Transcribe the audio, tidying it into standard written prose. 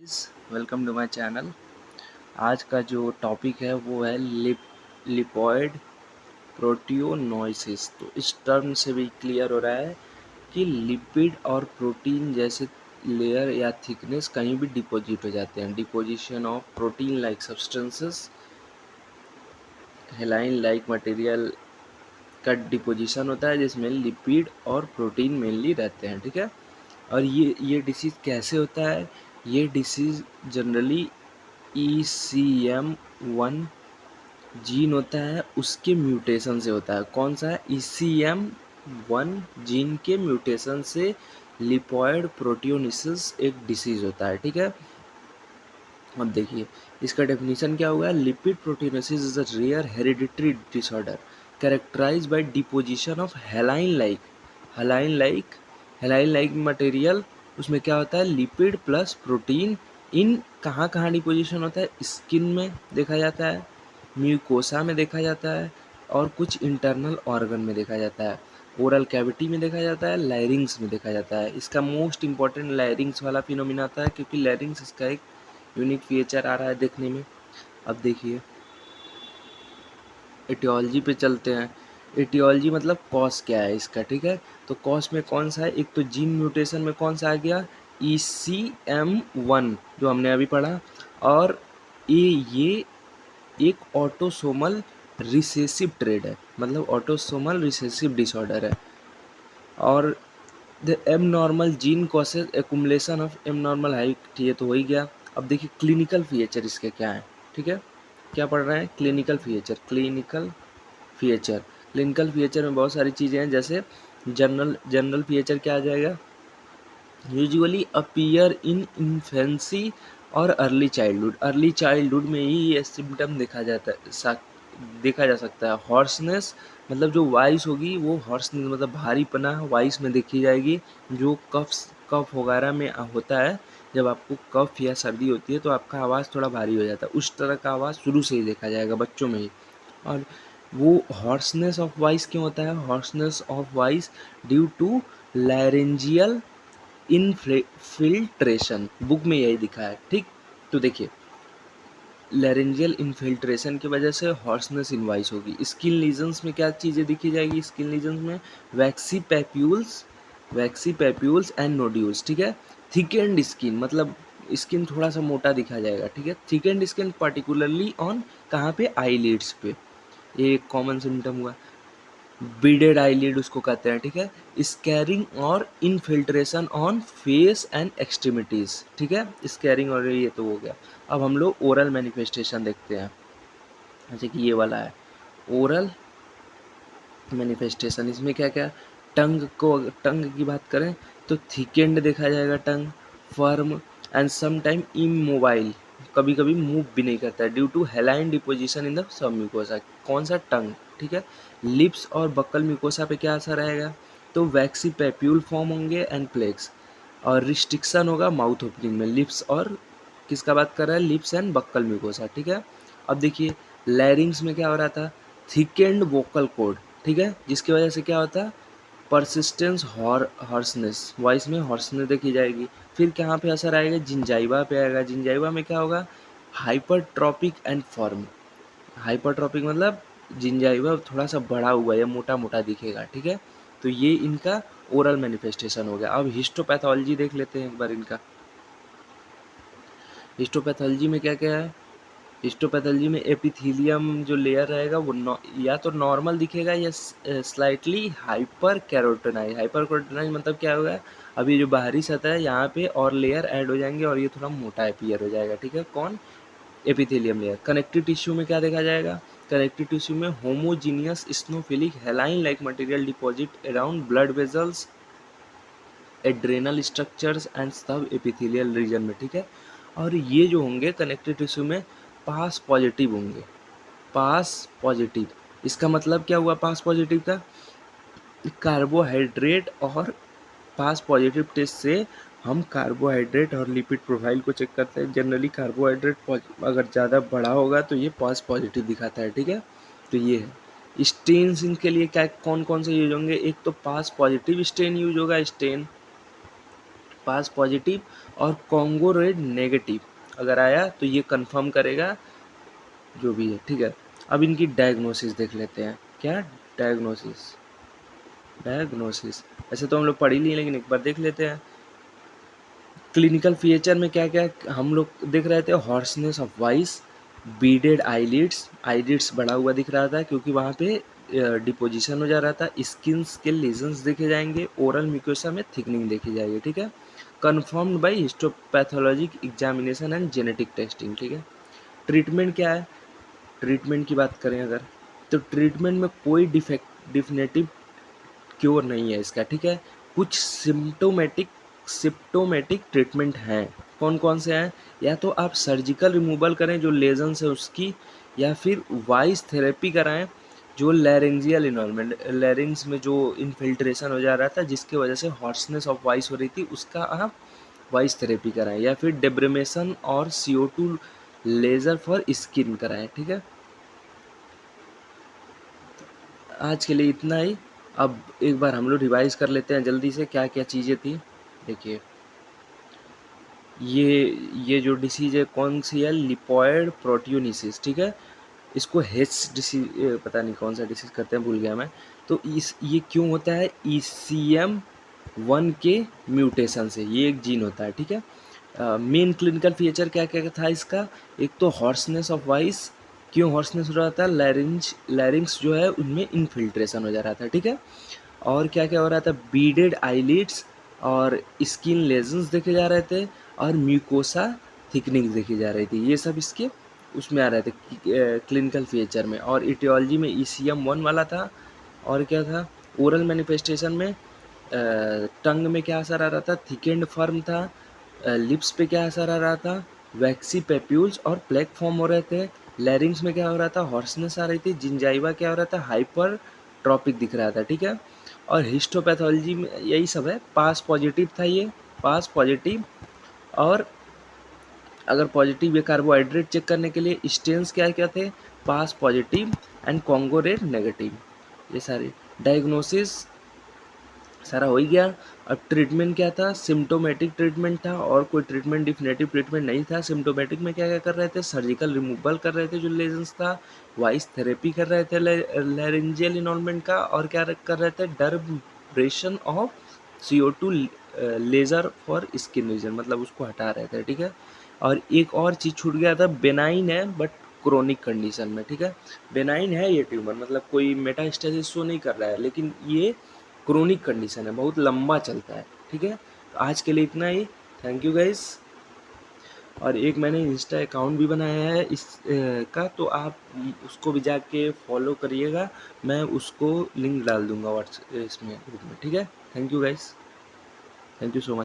Welcome to my channel. आज का जो टॉपिक है वो है लिपॉइड प्रोटियोनोसिस। तो इस टर्म से भी क्लियर हो रहा है कि लिपिड और प्रोटीन जैसे लेयर या थिकनेस कहीं भी डिपॉजिट हो जाते हैं। Deposition of protein like substances, हेलाइन like material का डिपोजिशन होता है जिसमें लिपिड और प्रोटीन मेनली रहते हैं। ठीक है। और ये डिसीज़ कैसे होता है? ये डिसीज़ जनरली ECM1 जीन होता है, उसके म्यूटेशन से होता है। कौन सा है? ECM1 जीन के म्यूटेशन से लिपॉइड प्रोटियोनिसिस एक डिसीज़ होता है। ठीक है। अब देखिए इसका डेफिनेशन क्या होगा। Lipid proteinosis is a rare hereditary disorder characterized by deposition of hyaline like material. उसमें क्या होता है? Lipid plus protein. इन कहाँ कहाँ डिपोजिशन होता है? स्किन में देखा जाता है, म्यूकोसा में देखा जाता है, और कुछ इंटरनल ऑर्गन में देखा जाता है। ओरल कैविटी में देखा जाता है, लैरिंग्स में देखा जाता है। इसका मोस्ट इंपॉर्टेंट लैरिंग्स वाला फिनोमिना आता है, क्योंकि लैरिंग्स इसका एक यूनिक फीचर आ रहा है देखने में। अब देखिए एटियोलॉजी पे चलते हैं। एटियोलॉजी मतलब कॉज क्या है इसका। ठीक है। तो कॉज में कौन सा है? एक तो जीन म्यूटेशन में कौन सा आ गया? ECM1 जो हमने अभी पढ़ा। और ये एक ऑटोसोमल रिसेसिव ट्रेड है, मतलब ऑटोसोमल रिसेसिव डिसऑर्डर है। और the abnormal gene causes accumulation of abnormal height. ये तो हो ही गया। अब देखिए क्लिनिकल फीचर इसके क्या है। ठीक है। क्या पढ़ रहे हैं? Clinical feature. क्लिनिकल फीचर में बहुत सारी चीज़ें हैं, जैसे जनरल फीचर क्या आ जाएगा? यूजुअली अपीयर इन इन्फेंसी और अर्ली चाइल्डहुड में ही ये सिम्टम देखा जा सकता है। हॉर्सनेस मतलब जो वॉइस होगी वो हॉर्सनेस मतलब भारीपना वॉइस में देखी जाएगी। जो कफ वगैरह में होता है, जब आपको कफ या सर्दी होती है तो आपका आवाज़ थोड़ा भारी हो जाता है, उस तरह का आवाज़ शुरू से ही देखा जाएगा बच्चों में ही। और वो हॉर्सनेस ऑफ वॉइस क्यों होता है? Hoarseness of voice due to laryngeal infiltration. Book में यही दिखा है। ठीक। तो देखिए लैरेंजियल इनफिल्ट्रेशन की वजह से हॉर्सनेस इन वॉइस होगी। स्किन लीजन्स में क्या चीज़ें दिखी जाएगी? स्किन लीजन्स में वैक्सी पैप्यूल्स एंड नोड्यूल्स। ठीक है। थिक एंड स्किन मतलब स्किन थोड़ा सा मोटा दिखा जाएगा। ठीक है। Thick and skin particularly on कहाँ पे? आईलिड्स पे। ये एक कॉमन सिम्टम हुआ। बीडेड आईलिड उसको कहते हैं। ठीक है। स्कैरिंग और infiltration on face and extremities. ठीक है। स्कैरिंग और ये तो हो गया। अब हम लोग ओरल मैनिफेस्टेशन देखते हैं, जैसे कि ये वाला है ओरल मैनिफेस्टेशन। इसमें क्या क्या? टंग की बात करें तो थिकेंड देखा जाएगा tongue, firm and some time immobile, कभी कभी मूव भी नहीं करता है due to hyaline deposition in the submucosa. कौन सा? टंग। ठीक है। लिप्स और बक्कल म्यूकोसा पे क्या असर आएगा? तो वैक्सी पैप्यूल फॉर्म होंगे एंड प्लेक्स, और रिस्ट्रिक्शन होगा माउथ ओपनिंग में। लिप्स और किसका बात कर रहा है? Lips and buckle mucosa. ठीक है। अब देखिए लैरिंग्स में क्या हो रहा था? Thickened vocal cord. ठीक है। जिसकी वजह से क्या होता है? परसिस्टेंस हॉर्सनेस, वॉइस में हॉर्सनेस देखी जाएगी। फिर कहाँ पे असर आएगा? जिंजाइवा पे आएगा। जिंजाइवा में क्या होगा? हाइपरट्रॉपिक एंड फॉर्म। हाइपरट्रॉपिक मतलब जिंजाइवा थोड़ा सा बड़ा हुआ या मोटा मोटा दिखेगा। ठीक है। तो ये इनका ओरल मैनिफेस्टेशन हो गया। अब हिस्टोपैथोलॉजी देख लेते हैं एक बार इनका। हिस्टोपैथोलॉजी में क्या क्या है? हिस्टोपैथोलॉजी में एपिथीलियम जो लेयर रहेगा वो या तो नॉर्मल दिखेगा या स्लाइटली हाइपर कैरोटेनाइज मतलब क्या होगा? अभी जो बाहरी सतह है यहाँ पे और लेयर ऐड हो जाएंगे और ये थोड़ा मोटा अपीयर हो जाएगा। ठीक है। कौन? Epithelium layer. कनेक्टिव टिश्यू में क्या देखा जाएगा? कनेक्टिव टिश्यू में homogeneous eosinophilic hyaline like material deposit around blood vessels, adrenal structures and subepithelial region में। ठीक है। और ये जो होंगे कनेक्टिव टिश्यू में पास पॉजिटिव होंगे। पास पॉजिटिव इसका मतलब क्या हुआ? पास पॉजिटिव का कार्बोहाइड्रेट और पास पॉजिटिव टेस्ट से हम कार्बोहाइड्रेट और लिपिड प्रोफाइल को चेक करते हैं। जनरली कार्बोहाइड्रेट अगर ज़्यादा बड़ा होगा तो ये पास पॉजिटिव दिखाता है। ठीक है। तो ये है स्टेन्स। इनके लिए क्या कौन कौन से यूज होंगे? एक तो पास पॉजिटिव स्टेन यूज होगा। स्टेन पास पॉजिटिव और कॉन्गो रेड नेगेटिव अगर आया तो ये कंफर्म करेगा जो भी है, ठीक है। अब इनकी डायग्नोसिस देख लेते हैं। क्या डायग्नोसिस? डायग्नोसिस ऐसे तो हम लोग पढ़ ही लिए, लेकिन एक बार देख लेते हैं। क्लिनिकल फीचर में क्या क्या हम लोग देख रहे थे? Hoarseness of voice, beaded eyelids, eyelids बढ़ा हुआ दिख रहा था क्योंकि वहाँ पे डिपोजिशन हो जा रहा था। स्किन्स के लेजन्स देखे जाएंगे, ओरल म्यूकोसा में थिकनिंग देखी जाएगी, ठीक है। Confirmed by histopathologic examination and genetic testing, ठीक है। ट्रीटमेंट क्या है? ट्रीटमेंट की बात करें अगर, तो ट्रीटमेंट में कोई डिफिनेटिव क्योर नहीं है इसका, ठीक है। कुछ सिम्प्टोमेटिक ट्रीटमेंट हैं। कौन कौन से हैं? या तो आप सर्जिकल रिमूवल करें जो लेजन्स है उसकी, या फिर वॉइस थेरेपी कराएं जो लैरिंजियल इन्वॉल्वमेंट, लैरिंग्स में जो इन्फिल्ट्रेशन हो जा रहा था जिसकी वजह से हॉर्सनेस ऑफ वॉइस हो रही थी, उसका आप वॉइस थेरेपी कराएं, या फिर डेब्रिमेशन और CO2 लेज़र फॉर स्किन कराएं, ठीक है। आज के लिए इतना ही। अब एक बार हम लोग रिवाइज कर लेते हैं जल्दी से क्या क्या चीज़ें थी। देखिए, ये जो डिसीज़ है कौन सी है? लिपोइड प्रोटियोनिसिस, ठीक है। इसको हेच डिसीज, पता नहीं कौन सा डिसीज करते हैं, भूल गया मैं। तो इस ये क्यों होता है? ECM1 के म्यूटेशन से, ये एक जीन होता है, ठीक है। मेन क्लिनिकल फीचर क्या क्या था इसका? एक तो हॉर्सनेस ऑफ वॉइस। क्यों हॉर्सनेस हो रहा था? लैरिंग्स जो है उनमें इन्फिल्ट्रेशन हो जा रहा था, ठीक है। और क्या क्या हो रहा था? बीडेड आईलिड्स और स्किन लेजन्स देखे जा रहे थे, और म्यूकोसा थिकनिंग देखी जा रही थी। ये सब इसके उसमें आ रहे थे क्लिनिकल फीचर में। और इटियोलॉजी में ECM1 वाला था। और क्या था? ओरल मैनिफेस्टेशन में टंग में क्या असर आ रहा था? थिक एंड फर्म था। लिप्स पे क्या असर आ रहा था? वैक्सी पेप्यूल्स और प्लेक फॉर्म हो रहे थे। लैरिंग्स में क्या हो रहा था? हॉर्सनेस आ रही थी। जिंजाइवा क्या हो रहा था? हाइपर ट्रॉपिक दिख रहा था, ठीक है। और हिस्टोपैथोलॉजी में यही सब है। पास पॉजिटिव था ये, पास पॉजिटिव। और अगर पॉजिटिव, ये कार्बोहाइड्रेट चेक करने के लिए स्टेन्स क्या क्या थे? PAS positive and Congo red negative. ये सारे डायग्नोसिस सारा हो ही गया। अब ट्रीटमेंट क्या था? सिम्टोमेटिक ट्रीटमेंट था, और कोई ट्रीटमेंट डिफिनेटिव ट्रीटमेंट नहीं था। सिम्टोमेटिक में क्या क्या कर रहे थे? सर्जिकल रिमूवल कर रहे थे जो लेजन्स था, वॉइस थेरेपी कर रहे थे लैरिंजियल इन्वॉल्वमेंट का, और क्या कर रहे थे? Dermabrasion of CO2 laser for skin region, मतलब उसको हटा रहे थे, ठीक है। और एक और चीज़ छूट गया था, बेनाइन है बट क्रोनिक कंडीशन में, ठीक है। बेनाइन है ये ट्यूमर, मतलब कोई मेटास्टेसिस शो नहीं कर रहा है, लेकिन ये क्रोनिक कंडीशन है, बहुत लंबा चलता है, ठीक है। तो आज के लिए इतना ही। Thank you guys. और एक मैंने इंस्टा अकाउंट भी बनाया है इस का, तो आप उसको भी जाके फॉलो करिएगा। मैं उसको लिंक डाल दूंगा व्हाट्सएप इसमें ग्रुप में, ठीक है। Thank you guys, thank you so much.